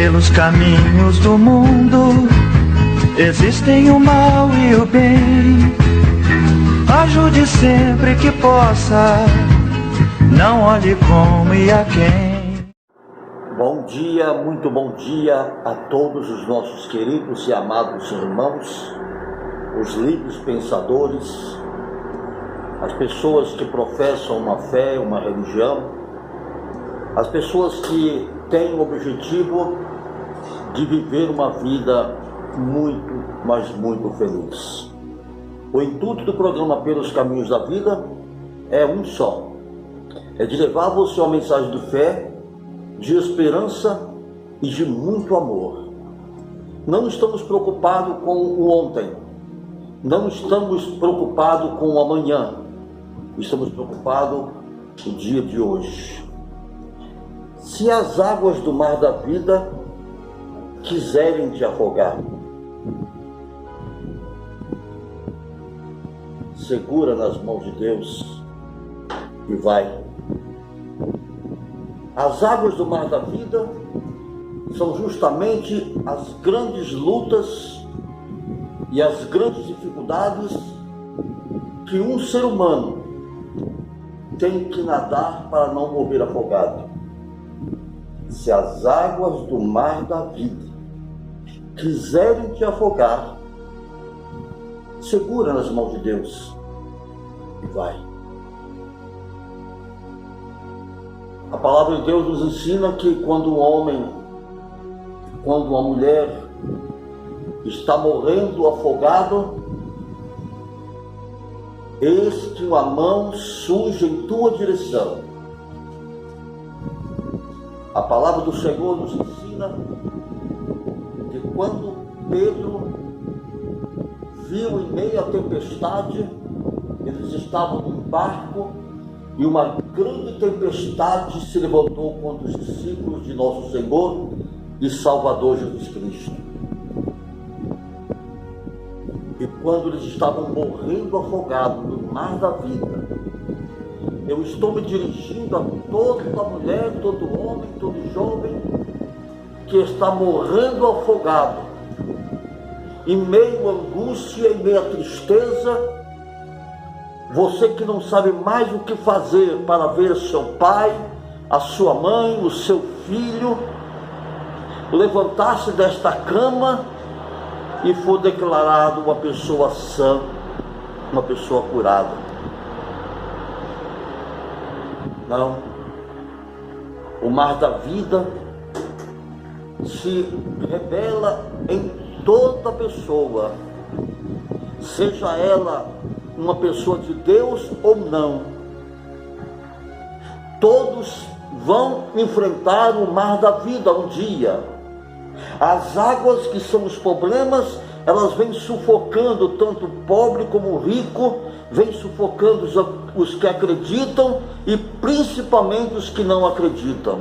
pelos caminhos do mundo existem o mal e o bem. Ajude sempre que possa, não olhe como e a quem. Bom dia, muito bom dia a todos os nossos queridos e amados irmãos, os livres pensadores, as pessoas que professam uma fé, uma religião, as pessoas que têm o objetivo de viver uma vida muito, mas muito feliz. O intuito do programa Pelos Caminhos da Vida é um só, é de levar a você uma mensagem de fé, de esperança e de muito amor. Não estamos preocupados com o ontem, não estamos preocupados com o amanhã, estamos preocupados com o dia de hoje. Se as águas do mar da vida quiserem te afogar, segura nas mãos de Deus e vai. As águas do mar da vida são justamente as grandes lutas e as grandes dificuldades que um ser humano tem que nadar para não morrer afogado. Se as águas do mar da vida quiserem te afogar, segura nas mãos de Deus e vai. A palavra de Deus nos ensina que quando um homem, quando uma mulher está morrendo afogado, eis que uma mão surge em tua direção. A palavra do Senhor nos ensina que quando Pedro viu em meio à tempestade, eles estavam num barco e uma grande tempestade se levantou contra os discípulos de nosso Senhor e Salvador Jesus Cristo. E quando eles estavam morrendo afogados no mar da vida, eu estou me dirigindo a toda mulher, todo homem, todo jovem que está morrendo afogado, em meio à angústia, em meio à tristeza. Você que não sabe mais o que fazer para ver seu pai, a sua mãe, o seu filho levantar-se desta cama e for declarado uma pessoa sã, uma pessoa curada. Não. O mar da vida se revela em toda pessoa, seja ela uma pessoa de Deus ou não. Todos vão enfrentar o mar da vida um dia. As águas que são os problemas, elas vêm sufocando tanto o pobre como o rico, vêm sufocando os que acreditam e principalmente os que não acreditam.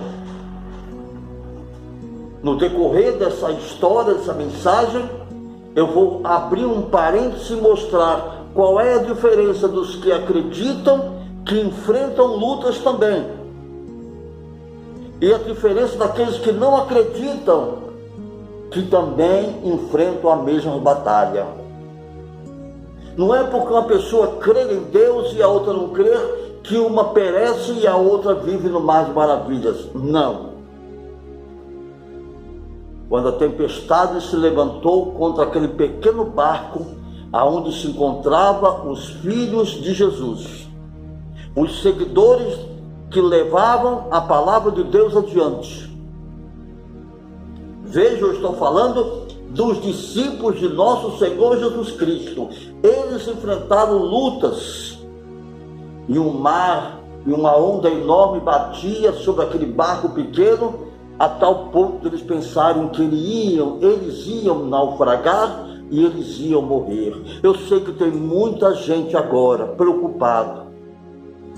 No decorrer dessa história, dessa mensagem, eu vou abrir um parênteses e mostrar qual é a diferença dos que acreditam, que enfrentam lutas também, e a diferença daqueles que não acreditam, que também enfrentam a mesma batalha. Não é porque uma pessoa crê em Deus e a outra não crê, que uma perece e a outra vive no mar de maravilhas. Não. Quando a tempestade se levantou contra aquele pequeno barco, aonde se encontravam os filhos de Jesus, os seguidores que levavam a palavra de Deus adiante. Veja, eu estou falando dos discípulos de nosso Senhor Jesus Cristo. Eles enfrentaram lutas, e um mar e uma onda enorme batia sobre aquele barco pequeno, a tal ponto de eles pensarem que eles iam naufragar e eles iam morrer. Eu sei que tem muita gente agora preocupada.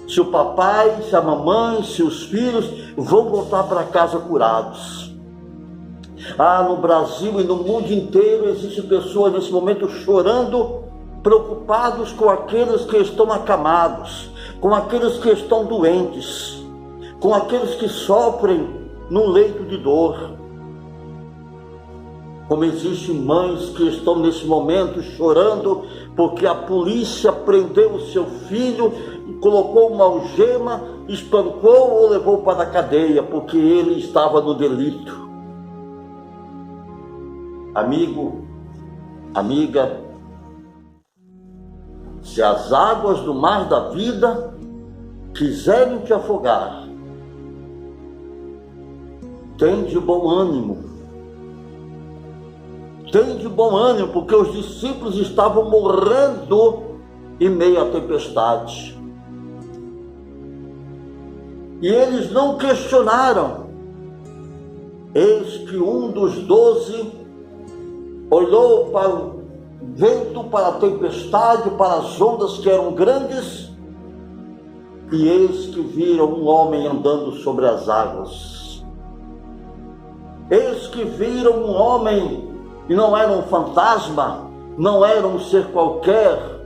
Se o papai, se a mamãe, se os filhos vão voltar para casa curados. No Brasil e no mundo inteiro existem pessoas nesse momento chorando, preocupados com aqueles que estão acamados, com aqueles que estão doentes, com aqueles que sofrem num leito de dor. Como existem mães que estão nesse momento chorando porque a polícia prendeu o seu filho, colocou uma algema, espancou ou levou para a cadeia porque ele estava no delito. Amigo, amiga, se as águas do mar da vida quiserem te afogar, tem de bom ânimo. Tem de bom ânimo, porque os discípulos estavam morrendo em meio à tempestade. E eles não questionaram. Eis que um dos 12 olhou para o vento, para a tempestade, para as ondas que eram grandes, e eis que viram um homem andando sobre as águas. Eis que viram um homem, e não era um fantasma, não era um ser qualquer,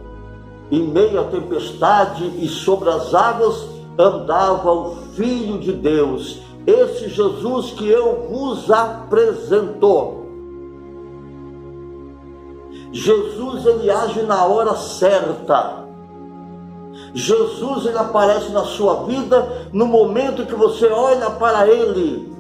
em meio à tempestade e sobre as águas andava o Filho de Deus, esse Jesus que eu vos apresento. Jesus, ele age na hora certa. Jesus, ele aparece na sua vida no momento que você olha para ele.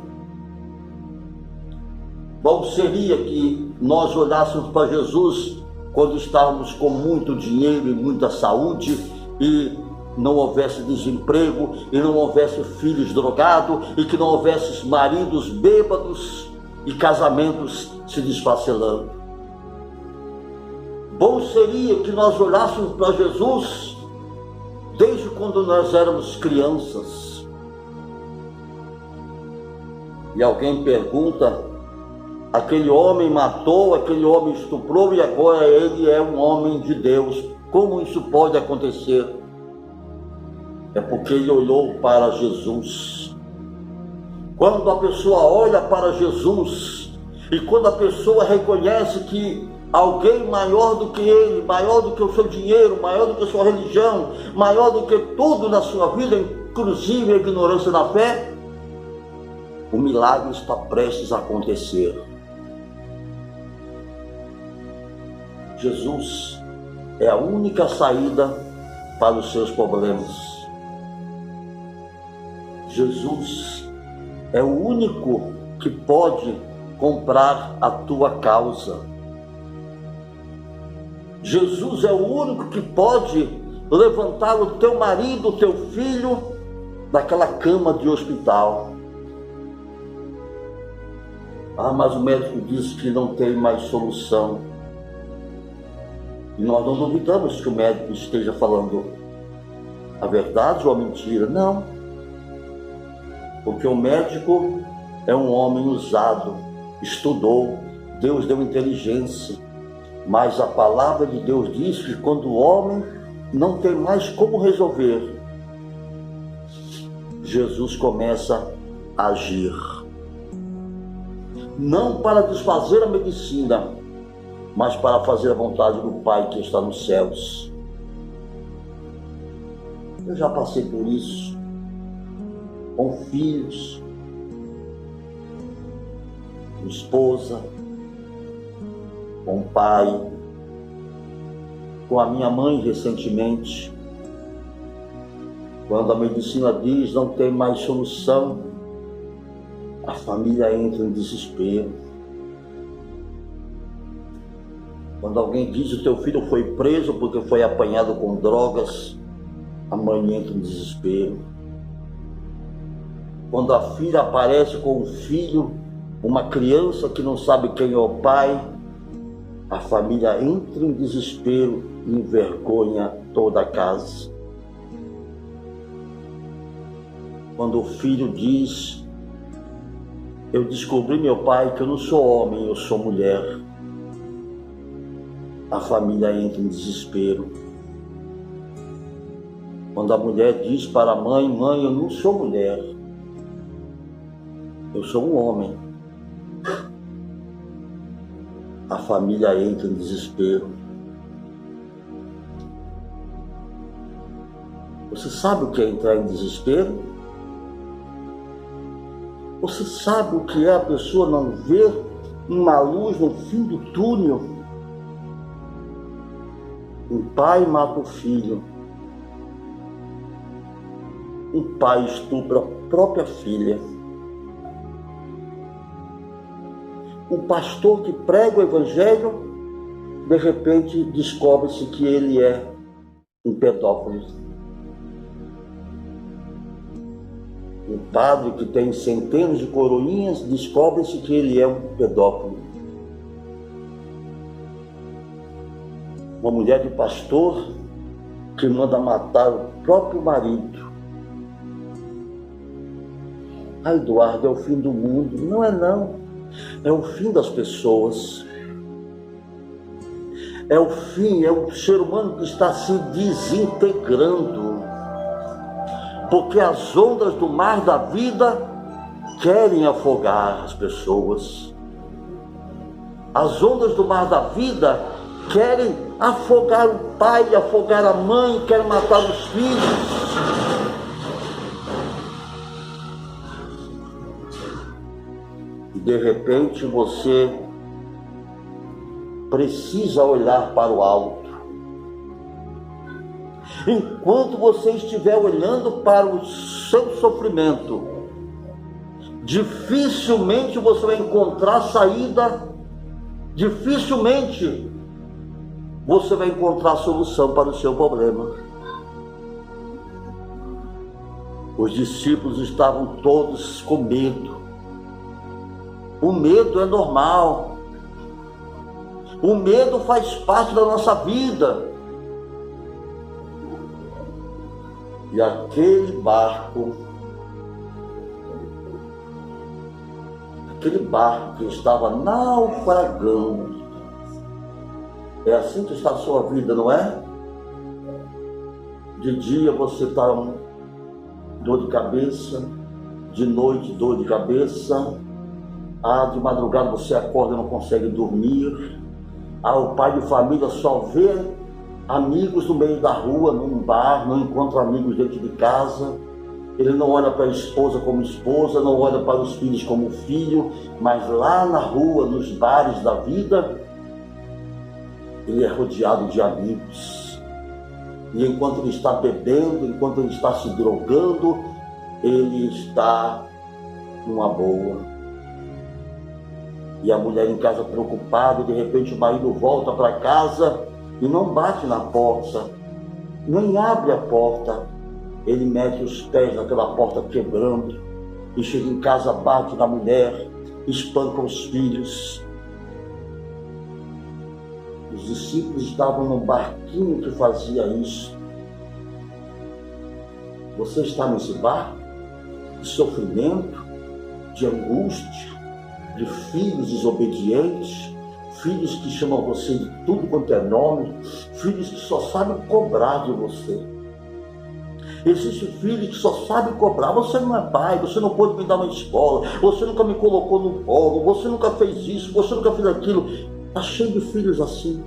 Bom seria que nós olhássemos para Jesus quando estávamos com muito dinheiro e muita saúde e não houvesse desemprego, e não houvesse filhos drogados, e que não houvesse maridos bêbados e casamentos se desfacelando. Bom seria que nós olhássemos para Jesus desde quando nós éramos crianças. E alguém pergunta: aquele homem matou, aquele homem estuprou e agora ele é um homem de Deus. Como isso pode acontecer? É porque ele olhou para Jesus. Quando a pessoa olha para Jesus e quando a pessoa reconhece que alguém maior do que ele, maior do que o seu dinheiro, maior do que a sua religião, maior do que tudo na sua vida, inclusive a ignorância na fé, o milagre está prestes a acontecer. Jesus é a única saída para os seus problemas. Jesus é o único que pode comprar a tua causa. Jesus é o único que pode levantar o teu marido, o teu filho daquela cama de hospital. Ah, mas o médico diz que não tem mais solução. E nós não duvidamos que o médico esteja falando a verdade ou a mentira. Não. Porque o médico é um homem usado, estudou, Deus deu inteligência. Mas a palavra de Deus diz que quando o homem não tem mais como resolver, Jesus começa a agir. Não para desfazer a medicina, mas para fazer a vontade do Pai que está nos céus. Eu já passei por isso, com filhos, com esposa, com pai, com a minha mãe recentemente. Quando a medicina diz não tem mais solução, a família entra em desespero. Quando alguém diz que o teu filho foi preso porque foi apanhado com drogas, a mãe entra em desespero. Quando a filha aparece com um filho, uma criança que não sabe quem é o pai, a família entra em desespero e envergonha toda a casa. Quando o filho diz: eu descobri, meu pai, que eu não sou homem, eu sou mulher, a família entra em desespero. Quando a mulher diz para a mãe: mãe, eu não sou mulher, eu sou um homem, a família entra em desespero. Você sabe o que é entrar em desespero? Você sabe o que é a pessoa não ver uma luz no fim do túnel. Um pai mata o filho. Um pai estupra a própria filha. Um pastor que prega o evangelho, de repente descobre-se que ele é um pedófilo. Um padre que tem centenas de coroinhas, descobre-se que ele é um pedófilo. Uma mulher de pastor que manda matar o próprio marido. Ah, Eduardo, é o fim do mundo. Não é não. É o fim das pessoas. É o fim, é o ser humano que está se desintegrando. Porque as ondas do mar da vida querem afogar as pessoas. As ondas do mar da vida querem afogar o pai, afogar a mãe, querem matar os filhos. E de repente você precisa olhar para o alto. Enquanto você estiver olhando para o seu sofrimento, dificilmente você vai encontrar saída, dificilmente você vai encontrar solução para o seu problema. Os discípulos estavam todos com medo. O medo é normal. O medo faz parte da nossa vida. E aquele barco que estava naufragando, é assim que está a sua vida, não é? De dia você está dor de cabeça, de noite dor de cabeça, de madrugada você acorda e não consegue dormir, o pai de família só vê amigos no meio da rua, num bar, não encontra amigos dentro de casa, ele não olha para a esposa como esposa, não olha para os filhos como filho, mas lá na rua, nos bares da vida, ele é rodeado de amigos. E enquanto ele está bebendo, enquanto ele está se drogando, ele está numa boa. E a mulher em casa preocupada, de repente o marido volta para casa e não bate na porta, nem abre a porta. Ele mete os pés naquela porta quebrando e chega em casa, bate na mulher, espanca os filhos. Os discípulos estavam num barquinho que fazia isso. Você está nesse barco de sofrimento, de angústia, de filhos desobedientes, filhos que chamam você de tudo quanto é nome, filhos que só sabem cobrar de você. Existe filho que só sabe cobrar. Você não é pai, você não pode me dar uma escola, você nunca me colocou no colo, você nunca fez isso, você nunca fez aquilo. Está cheio de filhos assim,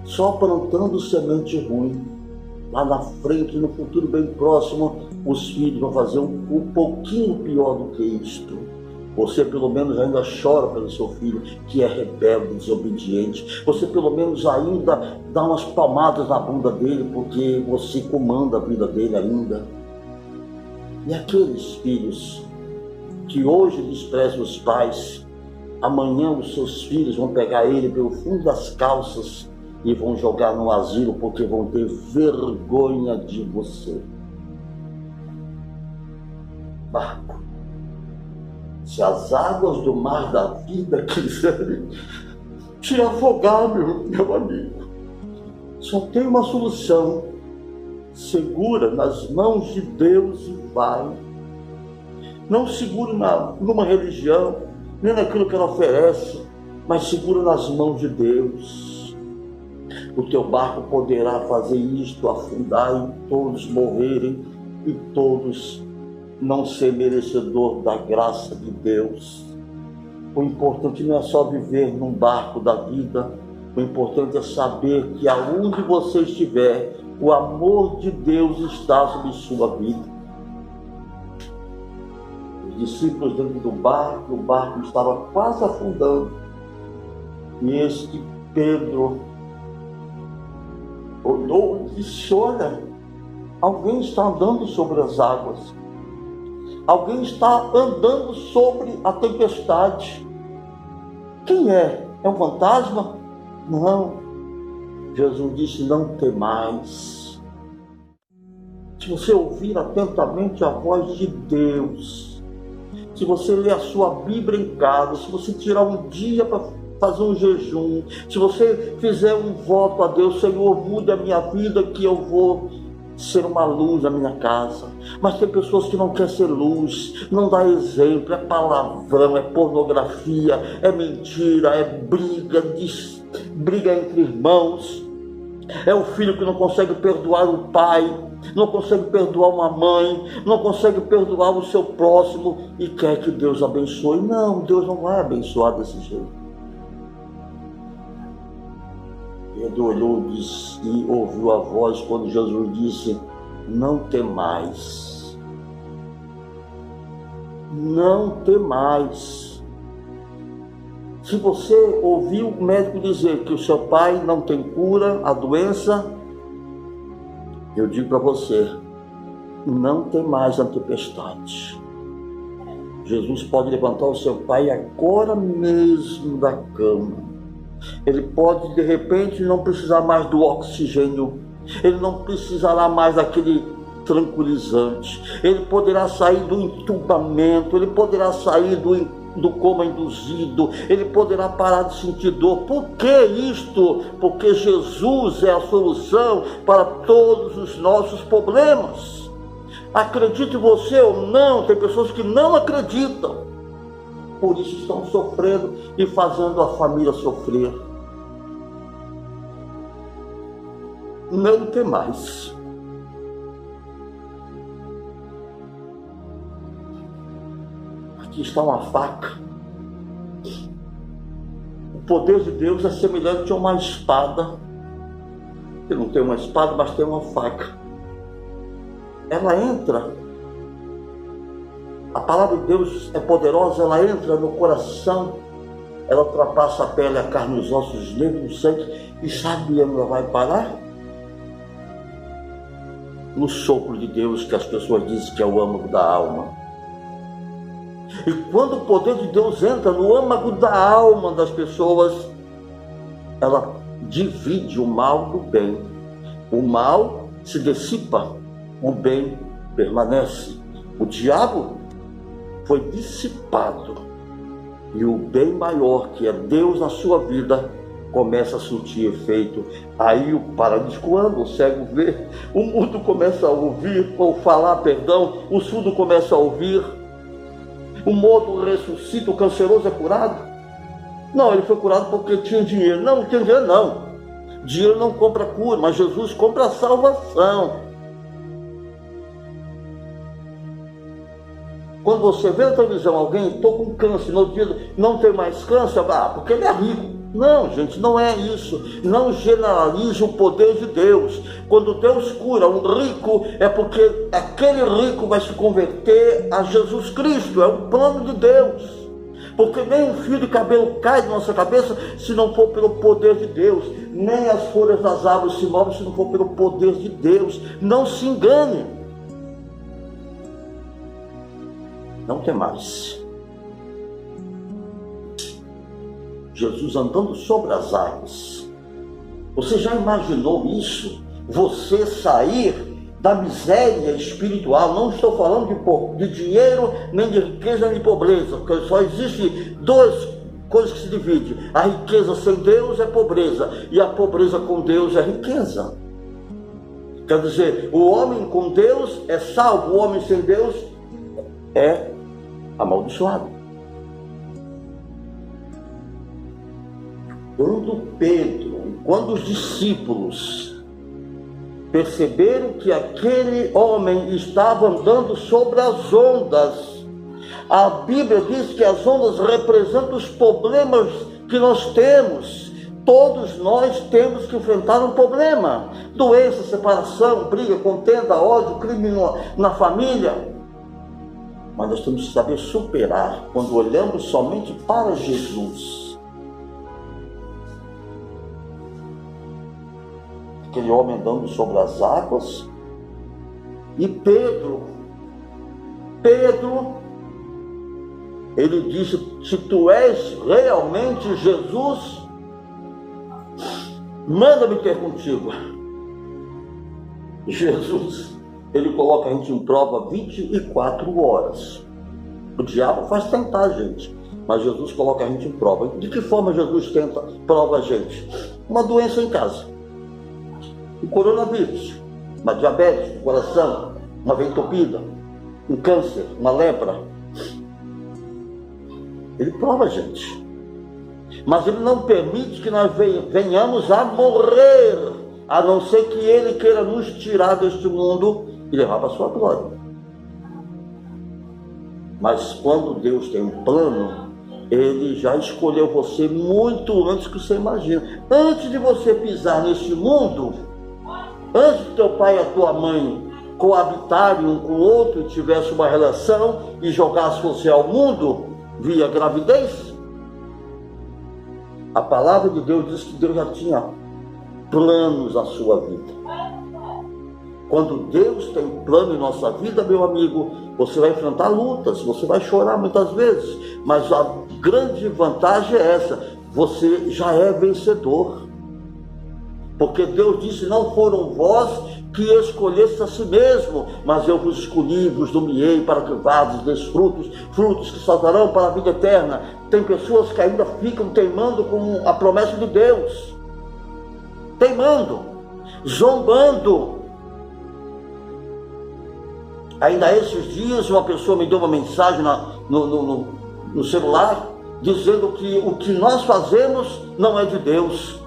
só plantando semente ruim. Lá na frente, no futuro bem próximo, os filhos vão fazer um pouquinho pior do que isto. Você pelo menos ainda chora pelo seu filho, que é rebelde, desobediente. Você pelo menos ainda dá umas palmadas na bunda dele, porque você comanda a vida dele ainda. E aqueles filhos que hoje desprezam os pais, amanhã os seus filhos vão pegar ele pelo fundo das calças e vão jogar no asilo, porque vão ter vergonha de você. Barco. Se as águas do mar da vida quiserem te afogar, meu amigo, só tem uma solução. Segura nas mãos de Deus e vai. Não segure numa religião, nem naquilo que ela oferece, mas segura nas mãos de Deus. O teu barco poderá fazer isto, afundar e todos morrerem e todos não ser merecedor da graça de Deus. O importante não é só viver num barco da vida, o importante é saber que aonde você estiver, o amor de Deus está sobre sua vida. discípulos dentro do barco, o barco estava quase afundando. E eis que Pedro olhou e disse: olha, alguém está andando sobre as águas. Alguém está andando sobre a tempestade. Quem é? É um fantasma? Não. Jesus disse: não temais. Se você ouvir atentamente a voz de Deus, se você ler a sua Bíblia em casa, se você tirar um dia para fazer um jejum, se você fizer um voto a Deus: Senhor, mude a minha vida que eu vou ser uma luz na minha casa. Mas tem pessoas que não querem ser luz, não dá exemplo, é palavrão, é pornografia, é mentira, é briga entre irmãos, é o filho que não consegue perdoar o pai, não consegue perdoar uma mãe, não consegue perdoar o seu próximo e quer que Deus abençoe. Não, Deus não vai abençoar desse jeito. Pedro olhou e ouviu a voz quando Jesus disse: não temais. Não temais. Se você ouviu o médico dizer que o seu pai não tem cura, a doença, eu digo para você: não temais a tempestade. Jesus pode levantar o seu pai agora mesmo da cama. Ele pode, de repente, não precisar mais do oxigênio. Ele não precisará mais daquele tranquilizante. Ele poderá sair do entubamento. Ele poderá sair do coma induzido. Ele poderá parar de sentir dor. Por que isto? Porque Jesus é a solução para todos os nossos problemas. Acredite você ou não, tem pessoas que não acreditam. Por isso estão sofrendo e fazendo a família sofrer. Não temais. Aqui está uma faca. O poder de Deus é semelhante a uma espada. Ele não tem uma espada, mas tem uma faca. Ela entra. A palavra de Deus é poderosa, ela entra no coração, ela ultrapassa a pele, a carne, os ossos, os nervos, o sangue, e sabe onde ela vai parar? No sopro de Deus, que as pessoas dizem que é o âmago da alma. E quando o poder de Deus entra no âmago da alma das pessoas, ela divide o mal do bem. O mal se dissipa, o bem permanece. O diabo foi dissipado e o bem maior, que é Deus na sua vida, começa a surtir efeito. Aí o paralítico anda, o cego vê, o mudo começa a ouvir, ou falar, perdão, o surdo começa a ouvir, o morto ressuscita, o canceroso é curado. Não, ele foi curado porque tinha dinheiro. Não tinha dinheiro não. Dinheiro não compra cura, mas Jesus compra a salvação. Quando você vê na televisão alguém, estou com câncer, no dia não tem mais câncer, porque ele é rico. Não, gente, não é isso. Não generalize o poder de Deus. Quando Deus cura um rico, é porque aquele rico vai se converter a Jesus Cristo. É o plano de Deus. Porque nem um fio de cabelo cai da nossa cabeça se não for pelo poder de Deus. Nem as folhas das árvores se movem se não for pelo poder de Deus. Não se engane. Não temais. Jesus andando sobre as águas. Você já imaginou isso? Você sair da miséria espiritual. Não estou falando de dinheiro, nem de riqueza, nem de pobreza, porque só existe duas coisas que se dividem. A riqueza sem Deus é pobreza, e a pobreza com Deus é riqueza. Quer dizer, o homem com Deus é salvo, o homem sem Deus é amaldiçoado. Quando os discípulos perceberam que aquele homem estava andando sobre as ondas, a Bíblia diz que as ondas representam os problemas que nós temos. Todos nós temos que enfrentar um problema: doença, separação, briga, contenda, ódio, crime na família. mas nós temos que saber superar quando olhamos somente para Jesus. Aquele homem andando sobre as águas, e Pedro, ele disse: se tu és realmente Jesus, manda-me ter contigo. Jesus, ele coloca a gente em prova 24 horas. O diabo faz tentar a gente, mas Jesus coloca a gente em prova. De que forma Jesus prova a gente? Uma doença em casa, um coronavírus, uma diabetes do coração, uma veia entupida, um câncer, uma lepra. Ele prova a gente, mas ele não permite que nós venhamos a morrer, a não ser que ele queira nos tirar deste mundo e levar para a sua glória. Mas quando Deus tem um plano, ele já escolheu você muito antes que você imagina. Antes de você pisar neste mundo, antes que teu pai e a tua mãe coabitarem um com o outro, tivesse uma relação e jogasse você ao mundo via gravidez, a palavra de Deus diz que Deus já tinha planos na sua vida. Quando Deus tem plano em nossa vida, meu amigo, você vai enfrentar lutas, você vai chorar muitas vezes, mas a grande vantagem é essa: você já é vencedor. Porque Deus disse: não foram vós que escolhesse a si mesmo, mas eu vos escolhi, vos nomeei para que vades des frutos, frutos que saltarão para a vida eterna. Tem pessoas que ainda ficam teimando com a promessa de Deus, teimando, zombando. Ainda esses dias uma pessoa me deu uma mensagem no celular, dizendo que o que nós fazemos não é de Deus.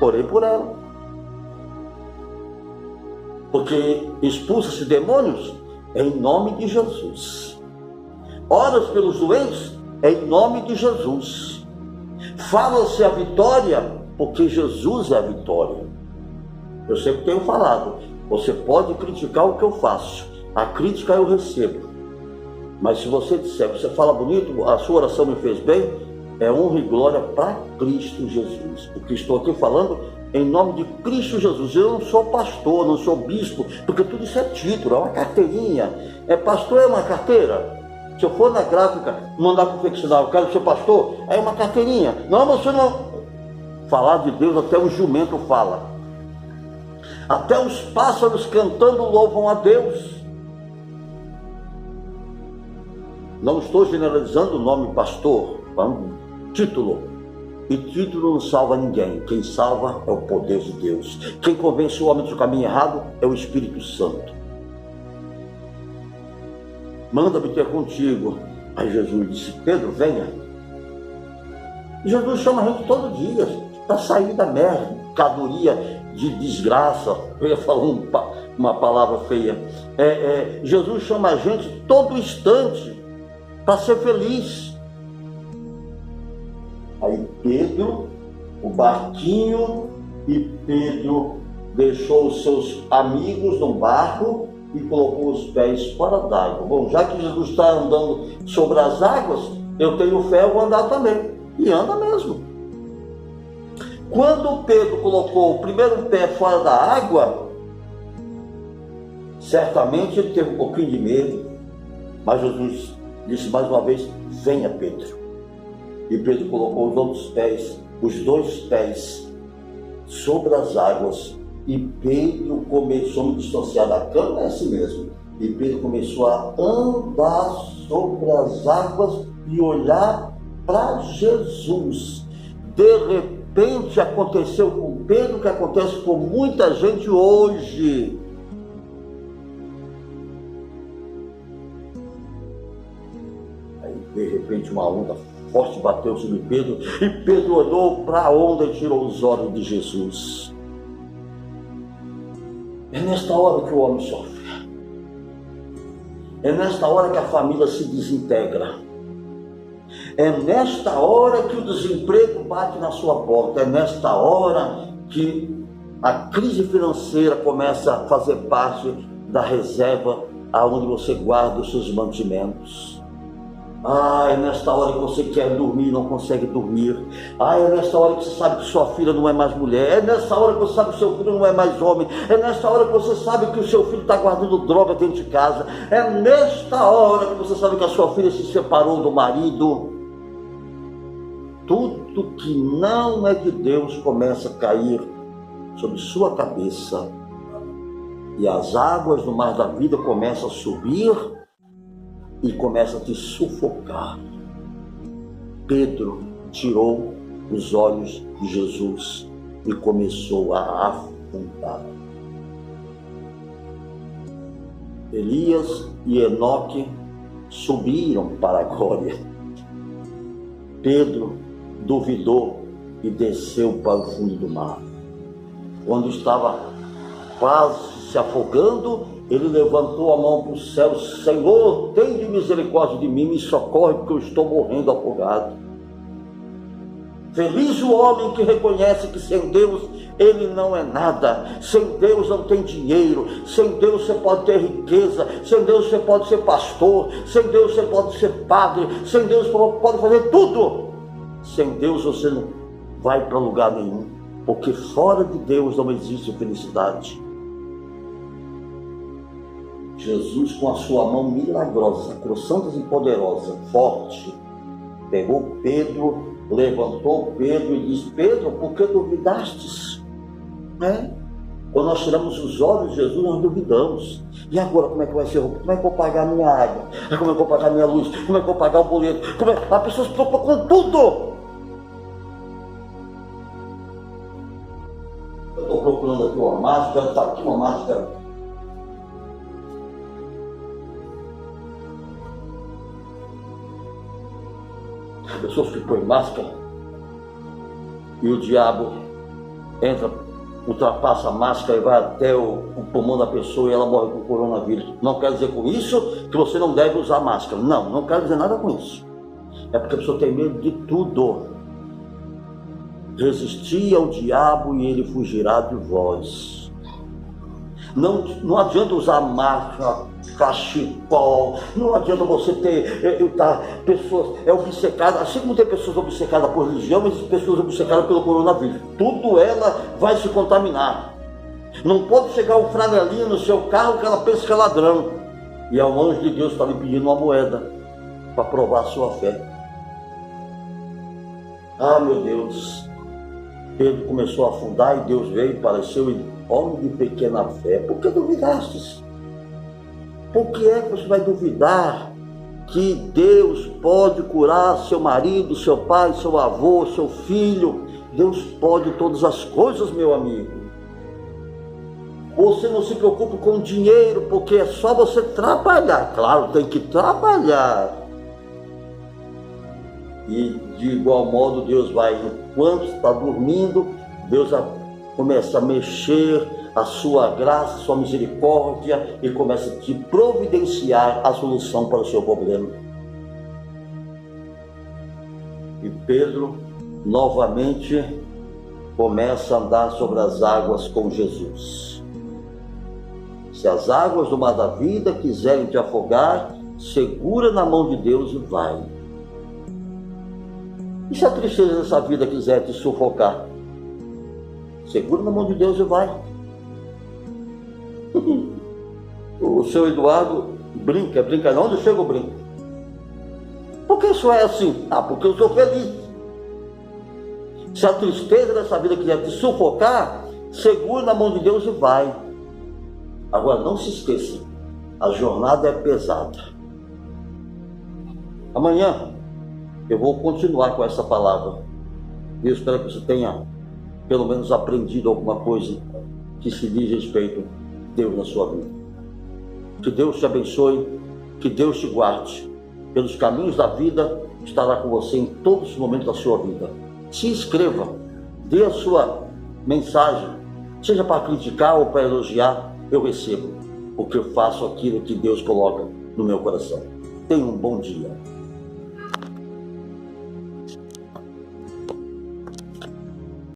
Orei por ela, porque expulsa-se demônios em nome de Jesus. Oras pelos doentes em nome de Jesus. Fala-se a vitória, porque Jesus é a vitória. Eu sempre tenho falado, você pode criticar o que eu faço, a crítica eu recebo, mas se você disser, você fala bonito, a sua oração me fez bem, é honra e glória para Cristo Jesus. Porque estou aqui falando em nome de Cristo Jesus. Eu não sou pastor, não sou bispo, porque tudo isso é título, é uma carteirinha. Pastor é uma carteira. Se eu for na gráfica mandar confeccionar, eu quero ser pastor, é uma carteirinha. Não, você não. Falar de Deus até o jumento fala. Até os pássaros cantando louvam a Deus. Não estou generalizando o nome pastor, título. E título não salva ninguém. Quem salva é o poder de Deus. Quem convence o homem do caminho errado é o Espírito Santo. Manda-me ter contigo. Aí Jesus disse: Pedro, venha. E Jesus chama a gente todo dia para sair da mercadoria de desgraça. Eu ia falar uma palavra feia. Jesus chama a gente todo instante para ser feliz. Aí Pedro, o barquinho, e Pedro deixou os seus amigos no barco e colocou os pés fora d'água. Bom, já que Jesus está andando sobre as águas, eu tenho fé, eu vou andar também. E anda mesmo. Quando Pedro colocou o primeiro pé fora da água, certamente ele teve um pouquinho de medo, mas Jesus disse mais uma vez: venha, Pedro. E Pedro colocou os outros pés, os dois pés, sobre as águas. E Pedro começou a me distanciar da cama, é assim mesmo. E Pedro começou a andar sobre as águas e olhar para Jesus. De repente aconteceu com Pedro o que acontece com muita gente hoje. Aí de repente uma onda forte bateu sobre Pedro, e Pedro olhou para a onda e tirou os olhos de Jesus. É nesta hora que o homem sofre. É nesta hora que a família se desintegra. É nesta hora que o desemprego bate na sua porta. É nesta hora que a crise financeira começa a fazer parte da reserva aonde você guarda os seus mantimentos. É nesta hora que você quer dormir e não consegue dormir. É nesta hora que você sabe que sua filha não é mais mulher. É nesta hora que você sabe que seu filho não é mais homem. É nesta hora que você sabe que o seu filho está guardando droga dentro de casa. É nesta hora que você sabe que a sua filha se separou do marido. Tudo que não é de Deus começa a cair sobre sua cabeça. E as águas do mar da vida começam a subir e começa a te sufocar. Pedro tirou os olhos de Jesus e começou a afundar. Elias e Enoque subiram para a glória. Pedro duvidou e desceu para o fundo do mar. Quando estava quase se afogando, ele levantou a mão para o céu: Senhor, tem misericórdia de mim, me socorre, porque eu estou morrendo afogado. Feliz o homem que reconhece que sem Deus ele não é nada. Sem Deus não tem dinheiro. Sem Deus você pode ter riqueza. Sem Deus você pode ser pastor. Sem Deus você pode ser padre. Sem Deus você pode fazer tudo. Sem Deus você não vai para lugar nenhum, porque fora de Deus não existe felicidade. Jesus, com a sua mão milagrosa, sacrossanta e poderosa, forte, pegou Pedro, levantou Pedro e disse: Pedro, por que duvidastes? Quando nós tiramos os olhos de Jesus, nós duvidamos. E agora como é que vai ser? Como é que eu vou pagar a minha água? Como é que eu vou pagar a minha luz? Como é que eu vou pagar o boleto? As pessoas se preocupam com tudo. Eu estou procurando aqui uma máscara, está aqui uma máscara. Pessoas que põem máscara e o diabo entra, ultrapassa a máscara e vai até o pulmão da pessoa e ela morre com coronavírus. Não quer dizer com isso que você não deve usar máscara. Não quero dizer nada com isso. É porque a pessoa tem medo de tudo. Resistir ao diabo e ele fugirá de vós. Não adianta usar máscara, cachecol, não adianta você ter pessoas obcecadas, assim como tem pessoas obcecadas por religião, mas pessoas obcecadas pelo coronavírus. Tudo ela vai se contaminar. Não pode chegar um franelinho no seu carro que ela pensa que é ladrão. E é o anjo de Deus está lhe pedindo uma moeda para provar a sua fé. Meu Deus. Pedro começou a afundar e Deus veio e apareceu e: homem de pequena fé, por que duvidastes? Por que é que você vai duvidar que Deus pode curar seu marido, seu pai, seu avô, seu filho? Deus pode todas as coisas, meu amigo. Você não se preocupe com dinheiro, porque é só você trabalhar. Claro, tem que trabalhar. E de igual modo Deus vai, enquanto está dormindo, Deus começa a mexer a sua graça, a sua misericórdia e começa a te providenciar a solução para o seu problema. E Pedro novamente começa a andar sobre as águas com Jesus. Se as águas do mar da vida quiserem te afogar, segura na mão de Deus e vai. E se a tristeza dessa vida quiser te sufocar, segura na mão de Deus e vai. O seu Eduardo brinca onde chega o brinco. Por que isso é assim? Porque eu sou feliz. Se a tristeza dessa vida quiser te sufocar, segura na mão de Deus e vai. Agora não se esqueça, a jornada é pesada. Amanhã eu vou continuar com essa palavra. E eu espero que você tenha pelo menos aprendido alguma coisa que se diz respeito a Deus na sua vida. Que Deus te abençoe, que Deus te guarde. Pelos caminhos da vida, estará com você em todos os momentos da sua vida. Se inscreva, dê a sua mensagem, seja para criticar ou para elogiar, eu recebo, porque eu faço aquilo que Deus coloca no meu coração. Tenha um bom dia.